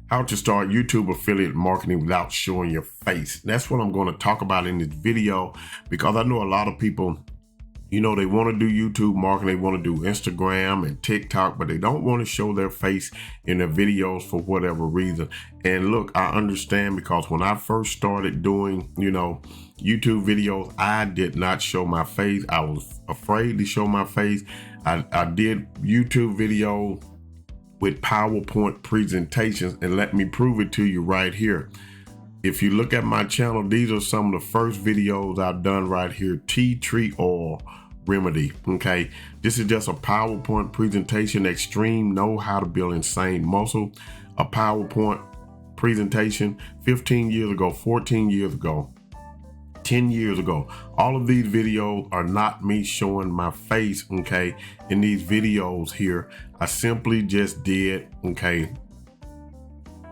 How to start YouTube affiliate marketing without showing your face. That's what I'm going to talk about in this video, because I know a lot of people, they want to do YouTube marketing, they want to do Instagram and TikTok, but they don't want to show their face in their videos for whatever reason. And look, I understand, because when I first started doing, YouTube videos, I did not show my face. I was afraid to show my face. I did YouTube videos with PowerPoint presentations, and let me prove it to you right here. If you look at my channel, these are some of the first videos I've done right here. Tea tree oil remedy. Okay, this is just a PowerPoint presentation. Extreme know how to build insane muscle. A PowerPoint presentation 15 years ago, 14 years ago, 10 years ago. All of these videos are not me showing my face, okay? In these videos here, I simply just did, okay,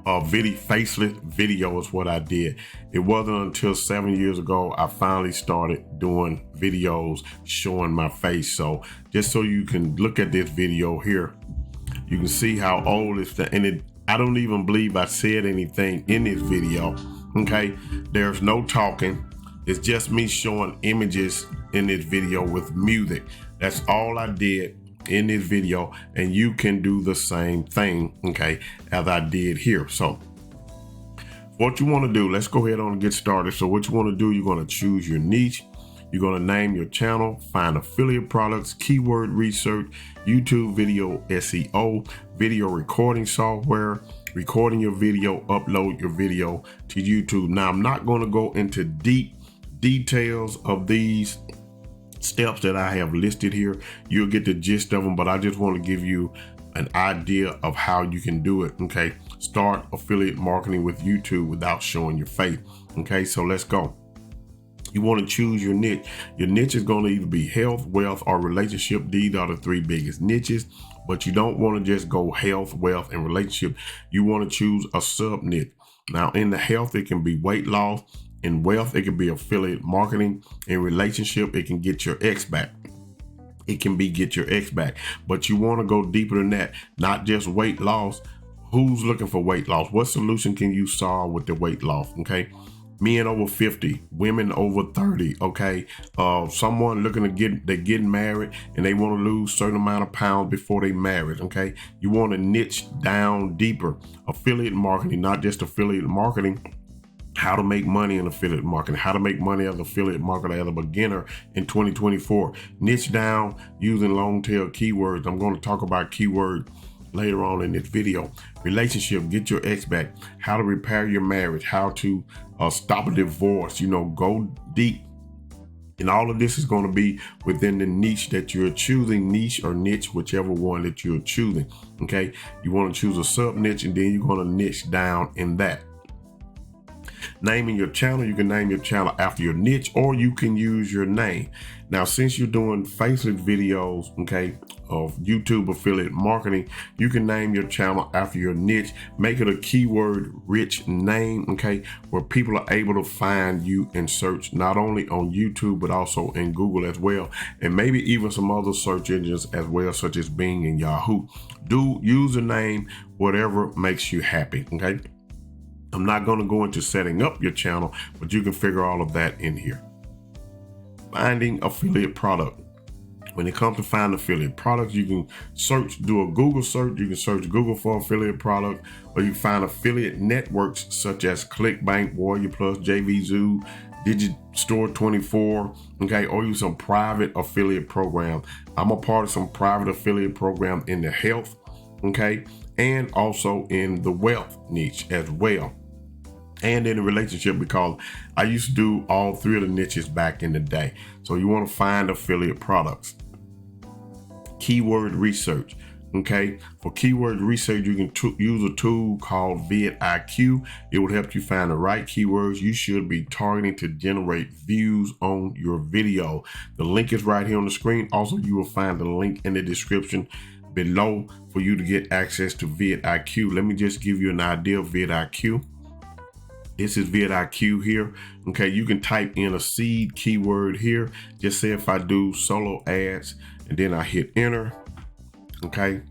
a faceless video is what I did. It wasn't until 7 years ago I finally started doing videos showing my face. So just so you can look at this video here, you can see how old it's, and I don't even believe I said anything in this video, okay? There's no talking. It's just me showing images in this video with music. That's all I did in this video, and you can do the same thing, okay, as I did here. So what you want to do, let's go ahead on and get started. So what you want to do, you're going to choose your niche. You're going to name your channel, find affiliate products, keyword research, YouTube video SEO, video recording software, recording your video, upload your video to YouTube. Now, I'm not going to go into deep details of these steps that I have listed here. You'll get the gist of them, but I just want to give you an idea of how you can do it. Okay, start affiliate marketing with YouTube without showing your face. Okay, so let's go. You want to choose your niche. Your niche is going to either be health, wealth, or relationship. These are the three biggest niches, but you don't want to just go health, wealth, and relationship. You want to choose a sub niche. Now, in the health, it can be weight loss. In wealth, it can be affiliate marketing. In relationship, it can get your ex back. It can be get your ex back. But you want to go deeper than that, not just weight loss. Who's looking for weight loss? What solution can you solve with the weight loss? Okay. Men over 50, women over 30. Okay. Someone looking to they're getting married and they want to lose a certain amount of pounds before they married. Okay. You want to niche down deeper. Affiliate marketing, not just affiliate marketing. How to make money in affiliate marketing, how to make money as an affiliate marketer as a beginner in 2024. Niche down using long tail keywords. I'm going to talk about keywords later on in this video. Relationship, get your ex back. How to repair your marriage, how to stop a divorce, go deep. And all of this is going to be within the niche that you're choosing, niche or niche, whichever one that you're choosing. Okay. You want to choose a sub niche, and then you're going to niche down in that. Naming your channel, you can name your channel after your niche, or you can use your name. Now, since you're doing faceless videos, okay, of YouTube affiliate marketing, you can name your channel after your niche. Make it a keyword rich name, okay, where people are able to find you and search not only on YouTube, but also in Google as well, and maybe even some other search engines as well, such as Bing and Yahoo. Do use a name, whatever makes you happy, okay? I'm not going to go into setting up your channel, but you can figure all of that in here. Finding affiliate product. When it comes to finding affiliate products, you can search, do a Google search. You can search Google for affiliate product, or you find affiliate networks such as ClickBank, Warrior Plus, JVZoo, Digistore24, okay, or use some private affiliate program. I'm a part of some private affiliate program in the health, okay, and also in the wealth niche as well. And in a relationship, because I used to do all three of the niches back in the day. So you want to find affiliate products. Keyword research. Okay. For keyword research, you can use a tool called vidIQ. It will help you find the right keywords you should be targeting to generate views on your video. The link is right here on the screen. Also, you will find the link in the description below for you to get access to vidIQ. Let me just give you an idea of vidIQ. This is vidIQ here. Okay, you can type in a seed keyword here. Just say if I do solo ads and then I hit enter, okay,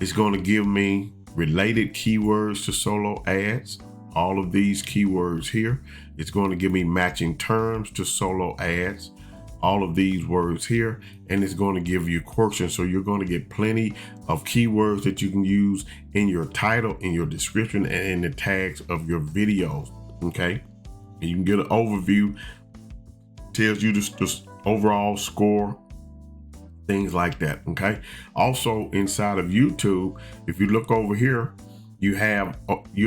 it's going to give me related keywords to solo ads. All of these keywords here. It's going to give me matching terms to solo ads. All of these words here, and it's going to give you quotient. So you're going to get plenty of keywords that you can use in your title, in your description, and in the tags of your videos. Okay, and you can get an overview, tells you the overall score, things like that. Okay, also inside of YouTube, if you look over here, you'll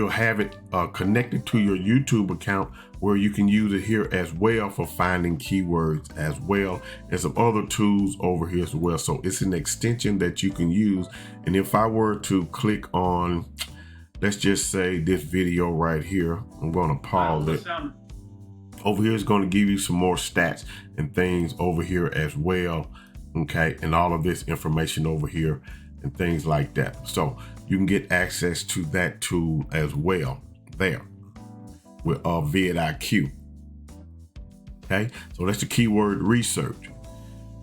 have it connected to your YouTube account, where you can use it here as well for finding keywords as well, and some other tools over here as well. So it's an extension that you can use. And if I were to click on, let's just say this video right here, I'm going to pause it. Over here is going to give you some more stats and things over here as well. Okay, and all of this information over here and things like that. So you can get access to that tool as well there with vidIQ. Okay, so that's the keyword research.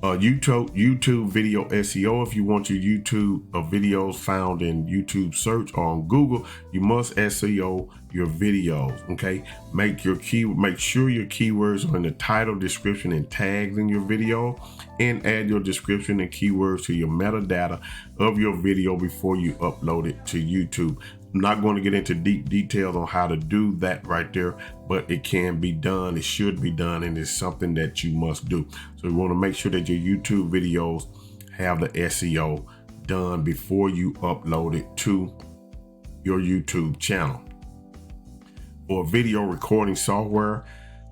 YouTube video SEO. If you want your YouTube videos found in YouTube search or on Google, you must SEO your videos. Okay, make sure your keywords are in the title, description, and tags in your video, and add your description and keywords to your metadata of your video before you upload it to YouTube. I'm not going to get into deep details on how to do that right there, but it can be done. It should be done, and it's something that you must do. So you want to make sure that your YouTube videos have the SEO done before you upload it to your YouTube channel. For video recording software,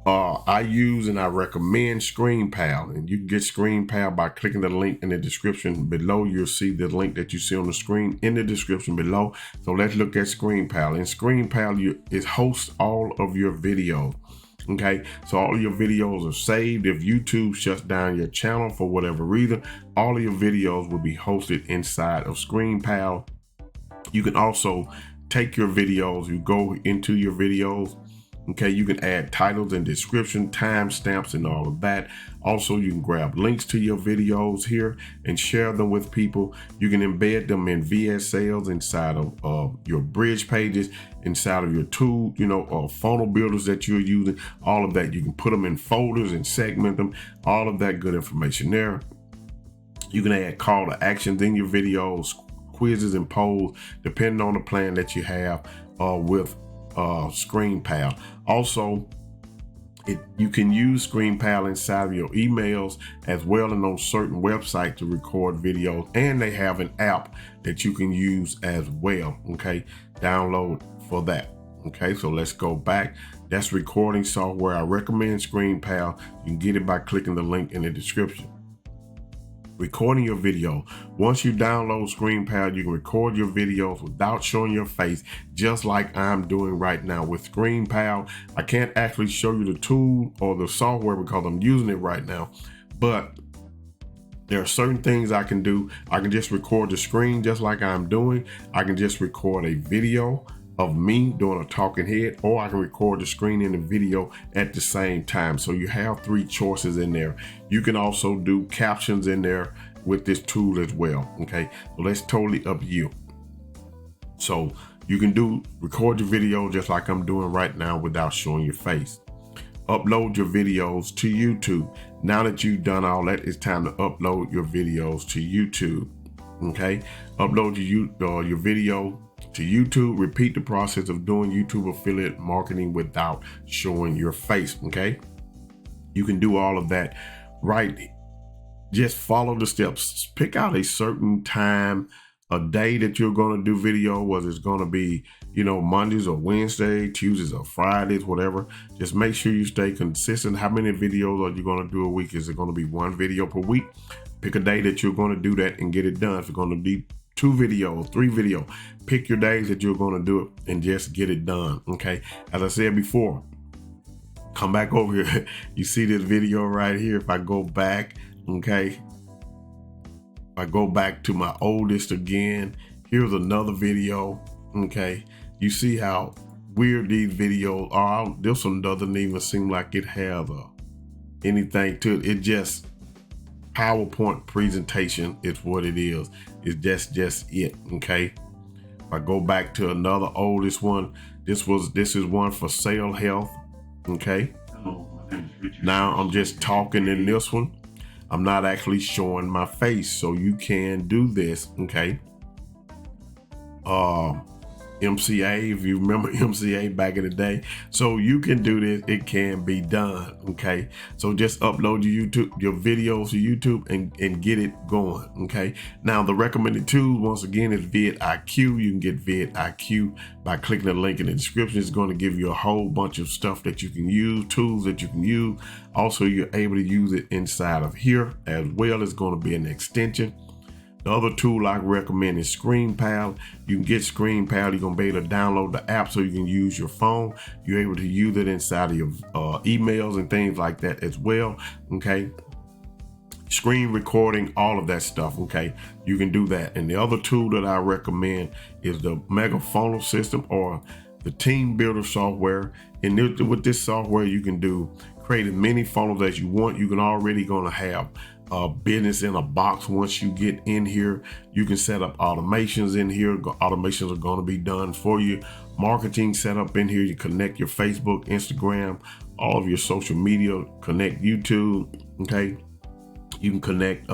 I use and I recommend ScreenPal, and you can get ScreenPal by clicking the link in the description below. You'll see the link that you see on the screen in the description below. So let's look at ScreenPal. And ScreenPal it hosts all of your videos. Okay, so all of your videos are saved. If YouTube shuts down your channel for whatever reason, all of your videos will be hosted inside of ScreenPal. You can also take your videos, you go into your videos. Okay, you can add titles and description, timestamps, and all of that. Also, you can grab links to your videos here and share them with people. You can embed them in VSLs inside of your bridge pages, inside of your tool, funnel builders that you're using. All of that, you can put them in folders and segment them. All of that good information there. You can add call to actions in your videos, quizzes and polls, depending on the plan that you have with ScreenPal. Also, you can use ScreenPal inside of your emails as well, and on certain websites to record videos, and they have an app that you can use as well. Okay, download for that. Okay, so let's go back. That's recording software. I recommend ScreenPal. You can get it by clicking the link in the description. Recording your video. Once you download ScreenPal, you can record your videos without showing your face, just like I'm doing right now with ScreenPal. I can't actually show you the tool or the software because I'm using it right now, but there are certain things I can do. I can just record the screen just like I'm doing. I can just record a video of me doing a talking head, or I can record the screen and the video at the same time. So you have three choices in there. You can also do captions in there with this tool as well. Okay, so that's totally up to you. So you can record your video just like I'm doing right now without showing your face. Upload your videos to YouTube. Now that you've done all that, it's time to upload your videos to YouTube. Okay, upload your video to YouTube. Repeat the process of doing YouTube affiliate marketing without showing your face. Okay, you can do all of that right. Just follow the steps. Pick out a certain time, a day that you're going to do video, whether it's going to be, Mondays or Wednesday, Tuesdays or Fridays, whatever. Just make sure you stay consistent. How many videos are you going to do a week? Is it going to be one video per week? Pick a day that you're going to do that and get it done. If it's going to be 2 videos, 3 videos, pick your days that you're going to do it and just get it done. Okay, as I said before, come back over here. You see this video right here. If I go back, okay, if I go back to my oldest again, here's another video. Okay, you see how weird these videos are. This one doesn't even seem like it has anything to it. It just PowerPoint presentation is what it is. It's just it. Okay, if I go back to another oldest one, this is one for Sale Health. Okay. Now I'm just talking in this one. I'm not actually showing my face, so you can do this. Okay. MCA, if you remember MCA back in the day. So you can do this, it can be done. Okay, so just upload your videos to YouTube and get it going. Okay, now the recommended tool once again is vidIQ. You can get vidIQ by clicking the link in the description. It's going to give you a whole bunch of stuff that you can use, tools that you can use. Also, you're able to use it inside of here as well. It's going to be an extension. The other tool I recommend is ScreenPal. You can get ScreenPal. You're going to be able to download the app so you can use your phone. You're able to use it inside of your emails and things like that as well. Okay. Screen recording, all of that stuff. Okay. You can do that. And the other tool that I recommend is the Mega Funnel System or the Team Builder software. And with this software, you can create as many funnels as you want. You can already going to have business in a box. Once you get in here, you can set up automations in here. Automations are going to be done for you. Marketing set up in here. You connect your Facebook, Instagram, all of your social media, connect YouTube. Okay. You can connect.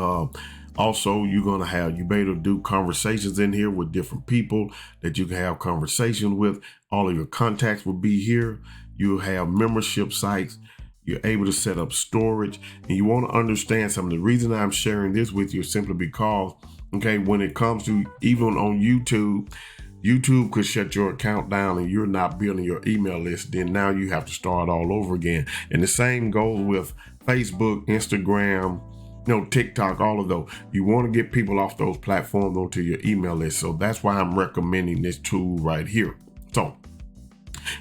Also, you'll be able to do conversations in here with different people that you can have conversations with. All of your contacts will be here. You'll have membership sites. You're able to set up storage, and you want to understand something. The reason I'm sharing this with you is simply because, okay, when it comes to even on YouTube could shut your account down and you're not building your email list. Then now you have to start all over again. And the same goes with Facebook, Instagram, TikTok, all of those. You want to get people off those platforms onto your email list. So that's why I'm recommending this tool right here. So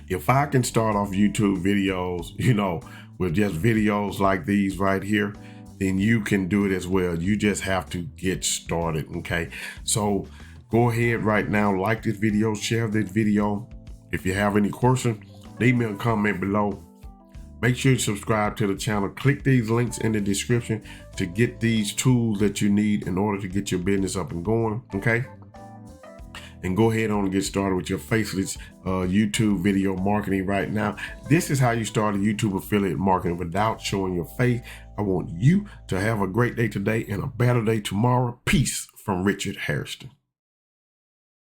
if I can start off YouTube videos, with just videos like these right here, then you can do it as well. You just have to get started. Okay. So go ahead right now, like this video, share this video. If you have any questions, leave me a comment below. Make sure you subscribe to the channel. Click these links in the description to get these tools that you need in order to get your business up and going. Okay. And go ahead on and get started with your Faceless YouTube video marketing right now. This is how you start a YouTube affiliate marketing without showing your face. I want you to have a great day today and a better day tomorrow. Peace from Richard Harrison.